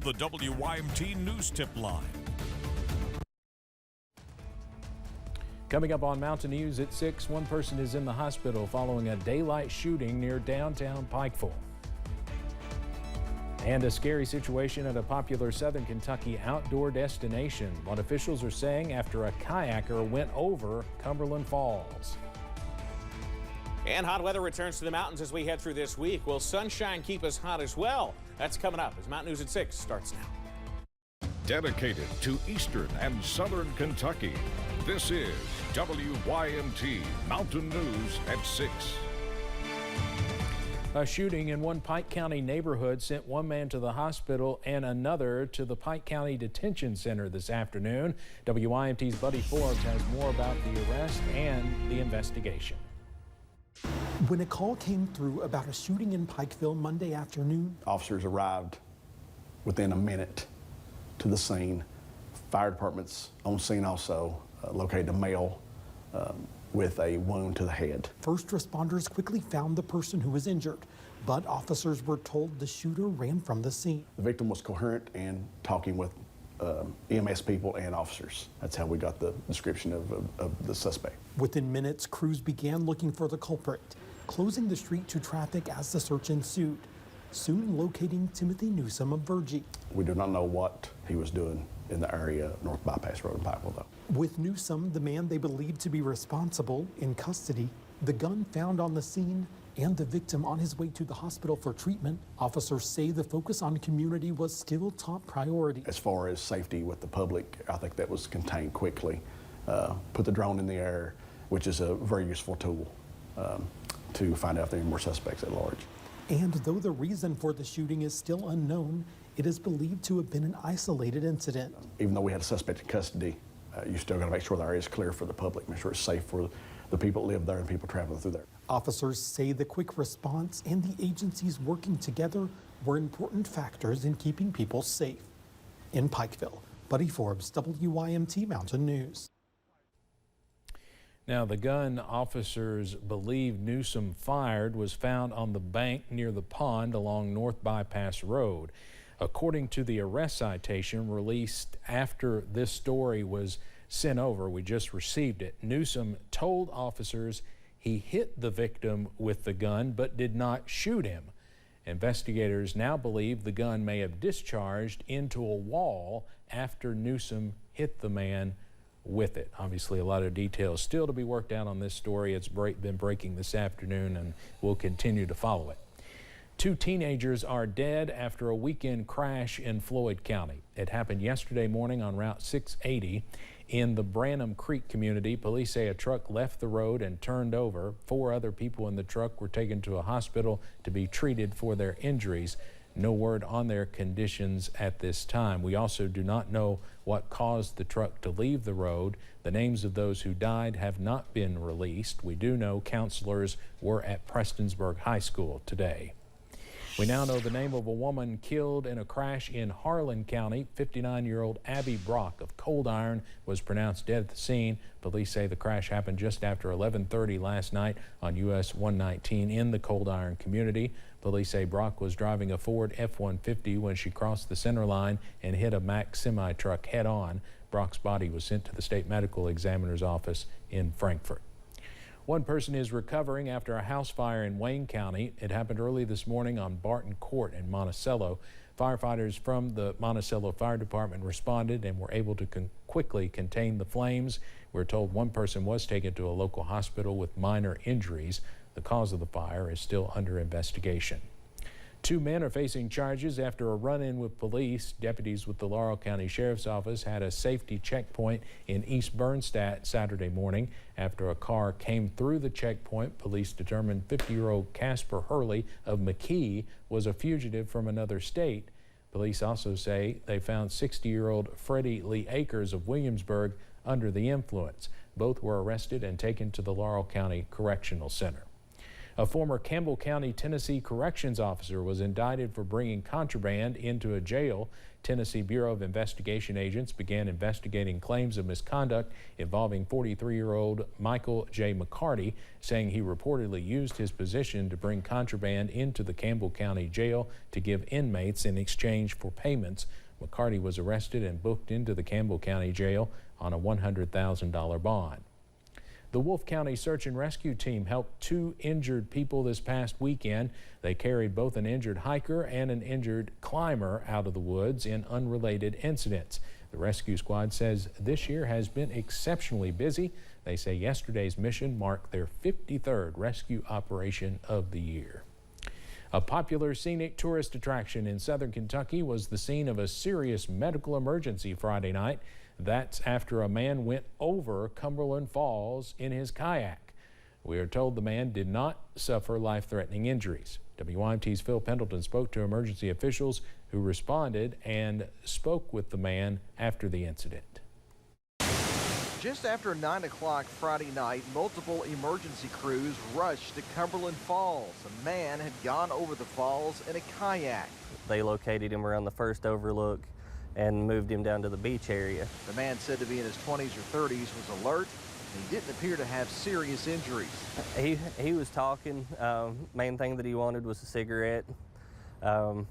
the WYMT News Tip Line. Coming up on Mountain News at 6, one person is in the hospital following a daylight shooting near downtown Pikeville. And a scary situation at a popular southern Kentucky outdoor destination. What officials are saying after a kayaker went over Cumberland Falls. And hot weather returns to the mountains as we head through this week. Will sunshine keep us hot as well? That's coming up as Mountain News at 6 starts now. Dedicated to eastern and southern Kentucky, this is WYMT Mountain News at 6. A shooting in one Pike County neighborhood sent one man to the hospital and another to the Pike County Detention Center this afternoon. WYMT's Buddy Forbes has more about the arrest and the investigation. When a call came through about a shooting in Pikeville Monday afternoon, officers arrived within a minute to the scene. Fire departments on scene also located a male with a wound to the head. First responders quickly found the person who was injured, but officers were told the shooter ran from the scene. The victim was coherent and talking with EMS people and officers. That's how we got the description of the suspect. Within minutes, crews began looking for the culprit, closing the street to traffic as the search ensued, soon locating Timothy Newsom of Virgie. We do not know what he was doing in the area North Bypass Road in Pikeville, though. With Newsom, the man they believed to be responsible, in custody, the gun found on the scene, and the victim on his way to the hospital for treatment, officers say the focus on community was still top priority. As far as safety with the public, I think that was contained quickly. Put the drone in the air, which is a very useful tool to find out if there are more suspects at large. And though the reason for the shooting is still unknown, it is believed to have been an isolated incident. Even though we had a suspect in custody, you still got to make sure the area is clear for the public, make sure it's safe for the people that live there and people traveling through there. Officers say the quick response and the agencies working together were important factors in keeping people safe. In Pikeville, Buddy Forbes, WYMT Mountain News. Now, the gun officers believe Newsom fired was found on the bank near the pond along North Bypass Road. According to the arrest citation released after this story was sent over, we just received it, Newsom told officers he hit the victim with the gun but did not shoot him. Investigators now believe the gun may have discharged into a wall after Newsom hit the man with it. Obviously, a lot of details still to be worked out on this story. It's been breaking this afternoon, and we'll continue to follow it. 2 teenagers are dead after a weekend crash in Floyd County. It happened yesterday morning on Route 680 in the Branham Creek community. Police say a truck left the road and turned over. 4 other people in the truck were taken to a hospital to be treated for their injuries. No word on their conditions at this time. We also do not know what caused the truck to leave the road. The names of those who died have not been released. We do know counselors were at Prestonsburg High School today. We now know the name of a woman killed in a crash in Harlan County. 59-year-old Abby Brock of Cold Iron was pronounced dead at the scene. Police say the crash happened just after 11:30 last night on US 119 in the Cold Iron community. Police say Brock was driving a Ford F-150 when she crossed the center line and hit a Mack semi-truck head-on. Brock's body was sent to the state medical examiner's office in Frankfort. One person is recovering after a house fire in Wayne County. It happened early this morning on Barton Court in Monticello. Firefighters from the Monticello Fire Department responded and were able to quickly contain the flames. We're told one person was taken to a local hospital with minor injuries. The cause of the fire is still under investigation. 2 men are facing charges after a run-in with police. Deputies with the Laurel County Sheriff's Office had a safety checkpoint in East Bernstadt Saturday morning. After a car came through the checkpoint, police determined 50-year-old Casper Hurley of McKee was a fugitive from another state. Police also say they found 60-year-old Freddie Lee Akers of Williamsburg under the influence. Both were arrested and taken to the Laurel County Correctional Center. A former Campbell County, Tennessee corrections officer was indicted for bringing contraband into a jail. Tennessee Bureau of Investigation agents began investigating claims of misconduct involving 43-year-old Michael J. McCarty, saying he reportedly used his position to bring contraband into the Campbell County Jail to give inmates in exchange for payments. McCarty was arrested and booked into the Campbell County Jail on a $100,000 bond. The Wolfe County Search and Rescue Team helped 2 injured people this past weekend. They carried both an injured hiker and an injured climber out of the woods in unrelated incidents. The rescue squad says this year has been exceptionally busy. They say yesterday's mission marked their 53rd rescue operation of the year. A popular scenic tourist attraction in southern Kentucky was the scene of a serious medical emergency Friday night. That's after a man went over Cumberland Falls in his kayak. We are told the man did not suffer life-threatening injuries. WYMT's Phil Pendleton spoke to emergency officials who responded and spoke with the man after the incident. Just after 9 o'clock Friday night, multiple emergency crews rushed to Cumberland Falls. A man had gone over the falls in a kayak. They located him around the first overlook and moved him down to the beach area. The man, said to be in his 20s or 30s, was alert. He didn't appear to have serious injuries. He was talking. Main thing that he wanted was a cigarette. But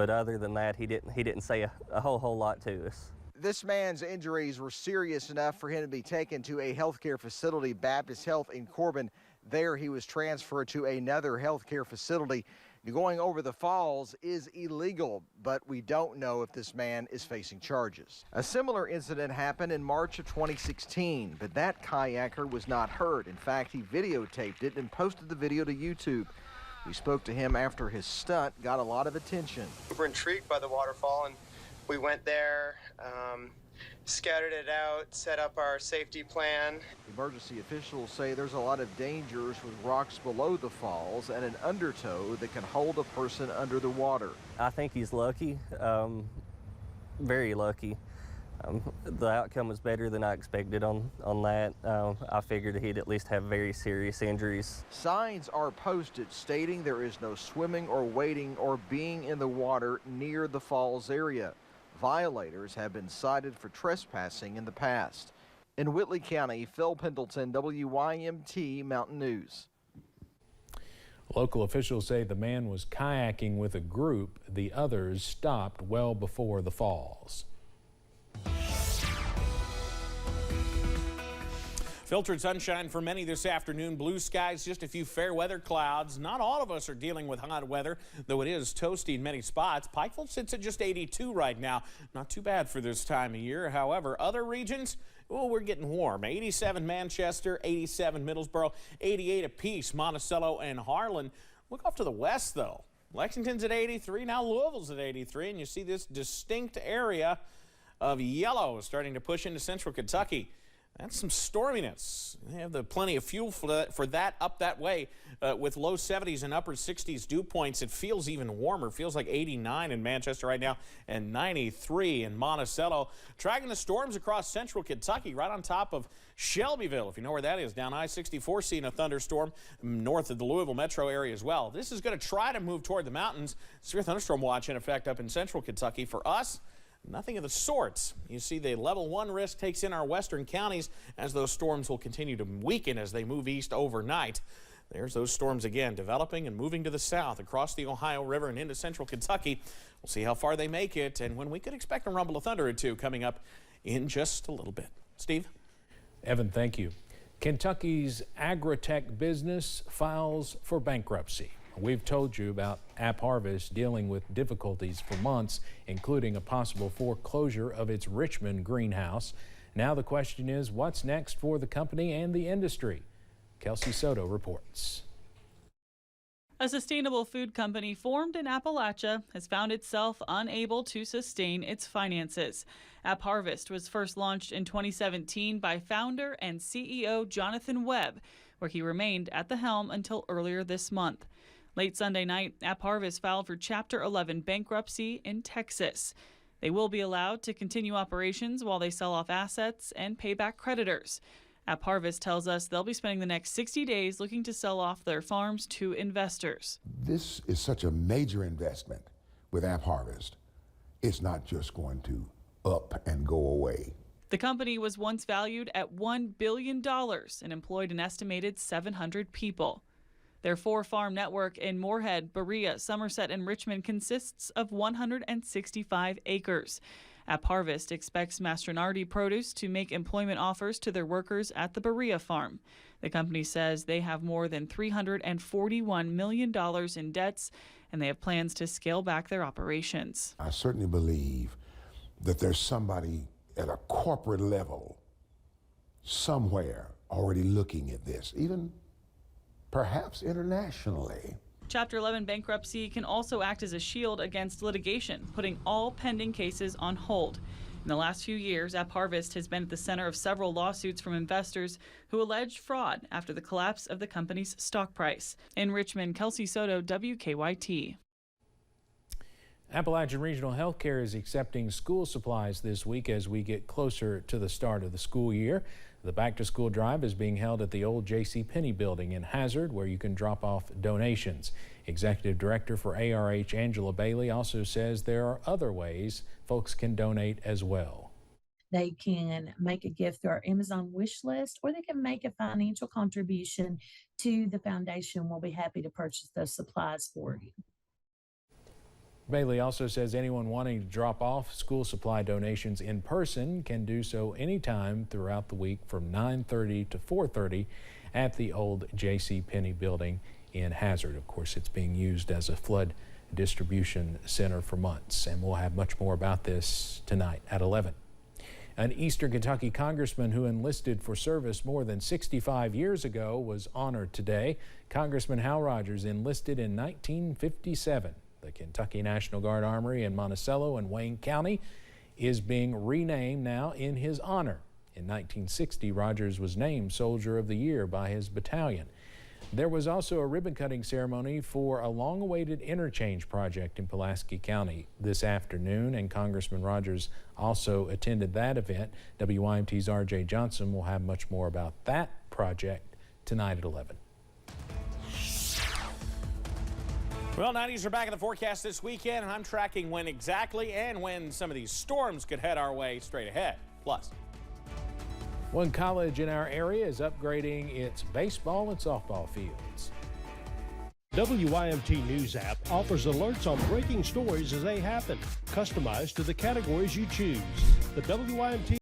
other than that, he didn't say a whole lot to us. This man's injuries were serious enough for him to be taken to a healthcare facility, Baptist Health in Corbin. There he was transferred to another healthcare facility. Going over the falls is illegal, but we don't know if this man is facing charges. A similar incident happened in March of 2016, but that kayaker was not hurt. In fact, he videotaped it and posted the video to YouTube. We spoke to him after his stunt got a lot of attention. We're intrigued by the waterfall, and we went there, scouted it out, set up our safety plan. Emergency officials say there's a lot of dangers with rocks below the falls and an undertow that can hold a person under the water. I think he's lucky, very lucky. The outcome was better than I expected on that. I figured he'd at least have very serious injuries. Signs are posted stating there is no swimming or wading or being in the water near the falls area. Violators have been cited for trespassing in the past. In Whitley County, Phil Pendleton, WYMT Mountain News. Local officials say the man was kayaking with a group. The others stopped well before the falls. Filtered sunshine for many this afternoon. Blue skies, just a few fair weather clouds. Not all of us are dealing with hot weather, though it is toasty in many spots. Pikeville sits at just 82 right now. Not too bad for this time of year. However, other regions, oh, we're getting warm. 87 Manchester, 87 Middlesboro, 88 apiece Monticello and Harlan. Look off to the west, though. Lexington's at 83. Now Louisville's at 83. And you see this distinct area of yellow starting to push into central Kentucky. That's some storminess. They have plenty of fuel for that up that way with low 70s and upper 60s dew points. It feels even warmer. Feels like 89 in Manchester right now and 93 in Monticello. Tracking the storms across central Kentucky right on top of Shelbyville, if you know where that is, down I-64, seeing a thunderstorm north of the Louisville metro area as well. This is going to try to move toward the mountains. Severe thunderstorm watch in effect up in central Kentucky. For us, nothing of the sorts. You see the level 1 risk takes in our western counties as those storms will continue to weaken as they move east overnight. There's those storms again developing and moving to the south across the Ohio River and into central Kentucky. We'll see how far they make it and when we could expect a rumble of thunder or two coming up in just a little bit. Steve? Evan, thank you. Kentucky's agri-tech business files for bankruptcy. We've told you about AppHarvest dealing with difficulties for months, including a possible foreclosure of its Richmond greenhouse. Now the question is, what's next for the company and the industry? Kelsey Soto reports. A sustainable food company formed in Appalachia has found itself unable to sustain its finances. AppHarvest was first launched in 2017 by founder and CEO Jonathan Webb, where he remained at the helm until earlier this month. Late Sunday night, AppHarvest filed for Chapter 11 bankruptcy in Texas. They will be allowed to continue operations while they sell off assets and pay back creditors. AppHarvest tells us they'll be spending the next 60 days looking to sell off their farms to investors. This is such a major investment with AppHarvest. It's not just going to up and go away. The company was once valued at $1 billion and employed an estimated 700 people. Their 4-farm network in Moorhead, Berea, Somerset, and Richmond consists of 165 acres. AppHarvest expects Mastronardi Produce to make employment offers to their workers at the Berea farm. The company says they have more than $341 million in debts, and they have plans to scale back their operations. I certainly believe that there's somebody at a corporate level somewhere already looking at this, even perhaps internationally. Chapter 11 bankruptcy can also act as a shield against litigation, putting all pending cases on hold. In the last few years, AppHarvest has been at the center of several lawsuits from investors who alleged fraud after the collapse of the company's stock price. In Richmond, Kelsey Soto, WKYT. Appalachian Regional Healthcare is accepting school supplies this week as we get closer to the start of the school year. The back-to-school drive is being held at the old JCPenney building in Hazard, where you can drop off donations. Executive Director for ARH, Angela Bailey, also says there are other ways folks can donate as well. They can make a gift through our Amazon wish list, or they can make a financial contribution to the foundation. We'll be happy to purchase those supplies for you. Bailey also says anyone wanting to drop off school supply donations in person can do so anytime throughout the week from 9:30 to 4:30 at the old JCPenney building in Hazard. Of course, it's being used as a flood distribution center for months, and we'll have much more about this tonight at 11. An Eastern Kentucky congressman who enlisted for service more than 65 years ago was honored today. Congressman Hal Rogers enlisted in 1957. The Kentucky National Guard Armory in Monticello and Wayne County is being renamed now in his honor. In 1960, Rogers was named Soldier of the Year by his battalion. There was also a ribbon-cutting ceremony for a long-awaited interchange project in Pulaski County this afternoon, and Congressman Rogers also attended that event. WYMT's R.J. Johnson will have much more about that project tonight at 11. Well, 90s are back in the forecast this weekend, and I'm tracking when exactly and when some of these storms could head our way straight ahead. Plus, one college in our area is upgrading its baseball and softball fields. WYMT News app offers alerts on breaking stories as they happen, customized to the categories you choose. The WYMT